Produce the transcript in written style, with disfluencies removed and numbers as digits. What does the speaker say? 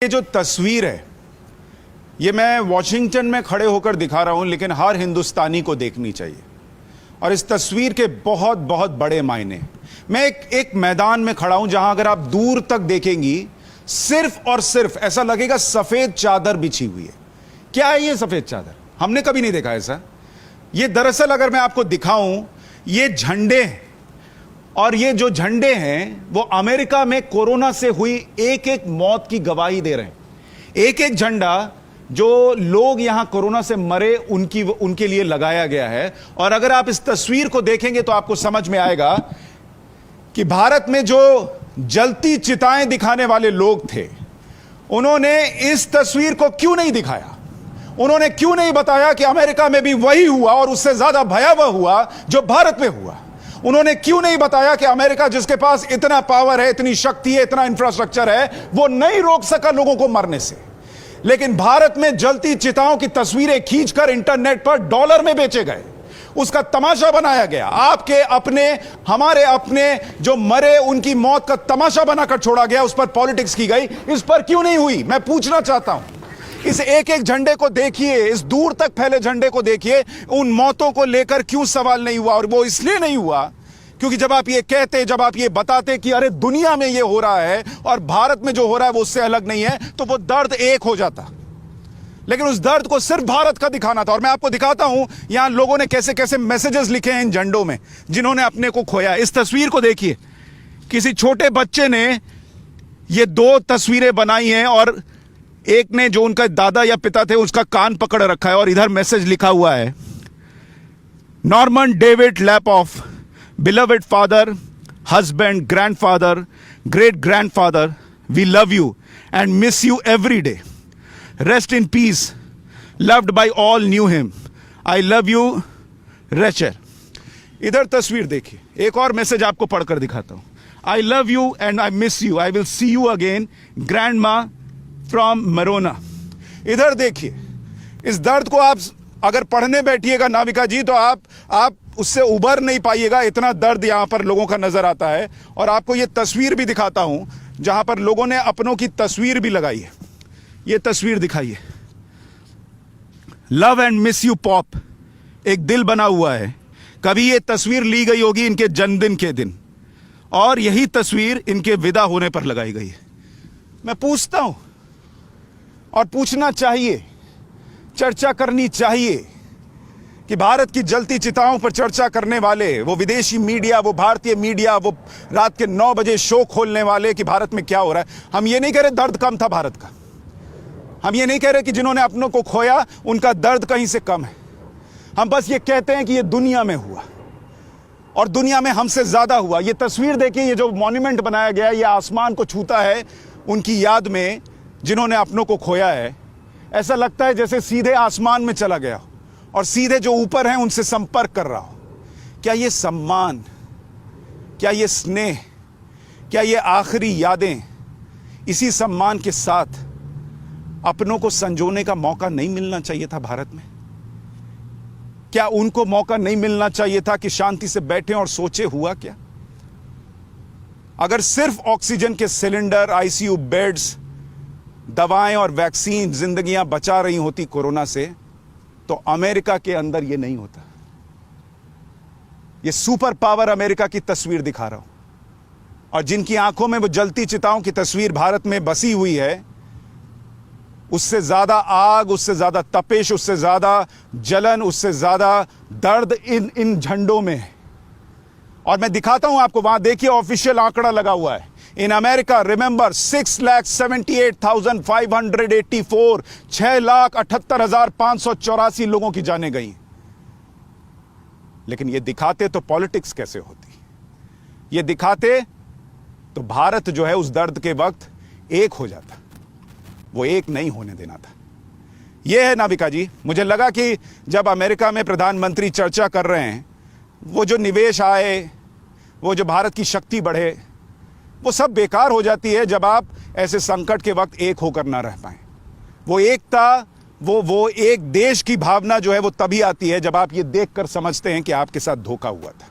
ये जो तस्वीर है ये मैं वॉशिंगटन में खड़े होकर दिखा रहा हूं, लेकिन हर हिंदुस्तानी को देखनी चाहिए। और इस तस्वीर के बहुत बहुत बड़े मायने। मैं एक मैदान में खड़ा हूं जहां अगर आप दूर तक देखेंगी सिर्फ और सिर्फ ऐसा लगेगा सफेद चादर बिछी हुई है। क्या है ये सफेद चादर? हमने कभी नहीं देखा ऐसा। ये दरअसल अगर मैं आपको दिखाऊं, ये झंडे हैं। और ये जो झंडे हैं वो अमेरिका में कोरोना से हुई एक एक मौत की गवाही दे रहे हैं। एक एक झंडा जो लोग यहां कोरोना से मरे उनके लिए लगाया गया है। और अगर आप इस तस्वीर को देखेंगे तो आपको समझ में आएगा कि भारत में जो जलती चिताएं दिखाने वाले लोग थे, उन्होंने इस तस्वीर को क्यों नहीं दिखाया। उन्होंने क्यों नहीं बताया कि अमेरिका में भी वही हुआ और उससे ज्यादा भयावह हुआ जो भारत में हुआ। उन्होंने क्यों नहीं बताया कि अमेरिका, जिसके पास इतना पावर है, इतनी शक्ति है, इतना इंफ्रास्ट्रक्चर है, वो नहीं रोक सका लोगों को मरने से। लेकिन भारत में जलती चिताओं की तस्वीरें खींचकर इंटरनेट पर डॉलर में बेचे गए, उसका तमाशा बनाया गया। आपके अपने, हमारे अपने जो मरे उनकी मौत का तमाशा बनाकर छोड़ा गया, उस पर पॉलिटिक्स की गई। इस पर क्यों नहीं हुई? मैं पूछना चाहता हूं। इस एक एक झंडे को देखिए, इस दूर तक फैले झंडे को देखिए, उन मौतों को लेकर क्यों सवाल नहीं हुआ। और वो इसलिए नहीं हुआ क्योंकि जब आप ये कहते, जब आप ये बताते कि अरे दुनिया में ये हो रहा है और भारत में जो हो रहा है वो उससे अलग नहीं है, तो वो दर्द एक हो जाता। लेकिन उस दर्द को सिर्फ भारत का दिखाना था। और मैं आपको दिखाता हूं यहां लोगों ने कैसे कैसे मैसेजेस लिखे हैं इन झंडों में, जिन्होंने अपने को खोया। इस तस्वीर को देखिए, किसी छोटे बच्चे ने ये दो तस्वीरें बनाई हैं और एक ने, जो उनका दादा या पिता थे, उसका कान पकड़ रखा है और इधर मैसेज लिखा हुआ है, Norman David Lapoff, beloved father, husband, grandfather, great grandfather, we love you and miss you every day. Rest in peace, loved by all knew him. I love you, Rachel. इधर तस्वीर देखिए, एक और मैसेज आपको पढ़कर दिखाता हूं। I love you and I miss you. I will see you again, grandma from Marona. इधर देखिए, इस दर्द को आप अगर पढ़ने बैठिएगा नाविका जी, तो आप उससे उबर नहीं पाइएगा। इतना दर्द यहां पर लोगों का नजर आता है। और आपको ये तस्वीर भी दिखाता हूं जहां पर लोगों ने अपनों की तस्वीर भी लगाई है। ये तस्वीर दिखाइए, love and miss you pop, एक दिल बना हुआ है। कभी ये तस्वीर ली गई होगी इनके जन्मदिन के दिन, और यही तस्वीर इनके विदा होने पर लगाई गई है। मैं पूछता हूं, और पूछना चाहिए, चर्चा करनी चाहिए कि भारत की जलती चिताओं पर चर्चा करने वाले, वो विदेशी मीडिया, वो भारतीय मीडिया, वो रात के 9 बजे शो खोलने वाले कि भारत में क्या हो रहा है। हम ये नहीं कह रहे दर्द कम था भारत का। हम ये नहीं कह रहे कि जिन्होंने अपनों को खोया उनका दर्द कहीं से कम है। हम बस ये कहते हैं कि ये दुनिया में हुआ और दुनिया में हमसे ज्यादा हुआ। ये तस्वीर देखिए, ये जो मॉन्यूमेंट बनाया गया है, ये आसमान को छूता है उनकी याद में जिन्होंने अपनों को खोया है। ऐसा लगता है जैसे सीधे आसमान में चला गया और सीधे जो ऊपर हैं उनसे संपर्क कर रहा हो। क्या ये सम्मान, क्या ये स्नेह, क्या ये आखिरी यादें, इसी सम्मान के साथ अपनों को संजोने का मौका नहीं मिलना चाहिए था भारत में? क्या उनको मौका नहीं मिलना चाहिए था कि शांति से बैठें और सोचे हुआ क्या? अगर सिर्फ ऑक्सीजन के सिलेंडर, आईसीयू बेड्स, दवाएं और वैक्सीन जिंदगियां बचा रही होती कोरोना से, तो अमेरिका के अंदर यह नहीं होता। यह सुपर पावर अमेरिका की तस्वीर दिखा रहा हूं, और जिनकी आंखों में वो जलती चिताओं की तस्वीर भारत में बसी हुई है, उससे ज्यादा आग, उससे ज्यादा तपिश, उससे ज्यादा जलन, उससे ज्यादा दर्द इन झंडों में है। और मैं दिखाता हूं आपको, वहां देखिए ऑफिशियल आंकड़ा लगा हुआ है। इन अमेरिका, रिमेंबर, 6,78,584, 6,78,584 लोगों की जानें गई। लेकिन ये दिखाते तो पॉलिटिक्स कैसे होती? ये दिखाते तो भारत जो है उस दर्द के वक्त एक हो जाता। वो एक नहीं होने देना था। ये है नाविका जी, मुझे लगा कि जब अमेरिका में प्रधानमंत्री चर्चा कर रहे हैं, वो जो निवेश आए, वो जो भारत की शक्ति बढ़े, वो सब बेकार हो जाती है जब आप ऐसे संकट के वक्त एक होकर ना रह पाए। वो एकता, वो एक देश की भावना जो है वो तभी आती है जब आप ये देखकर समझते हैं कि आपके साथ धोखा हुआ था।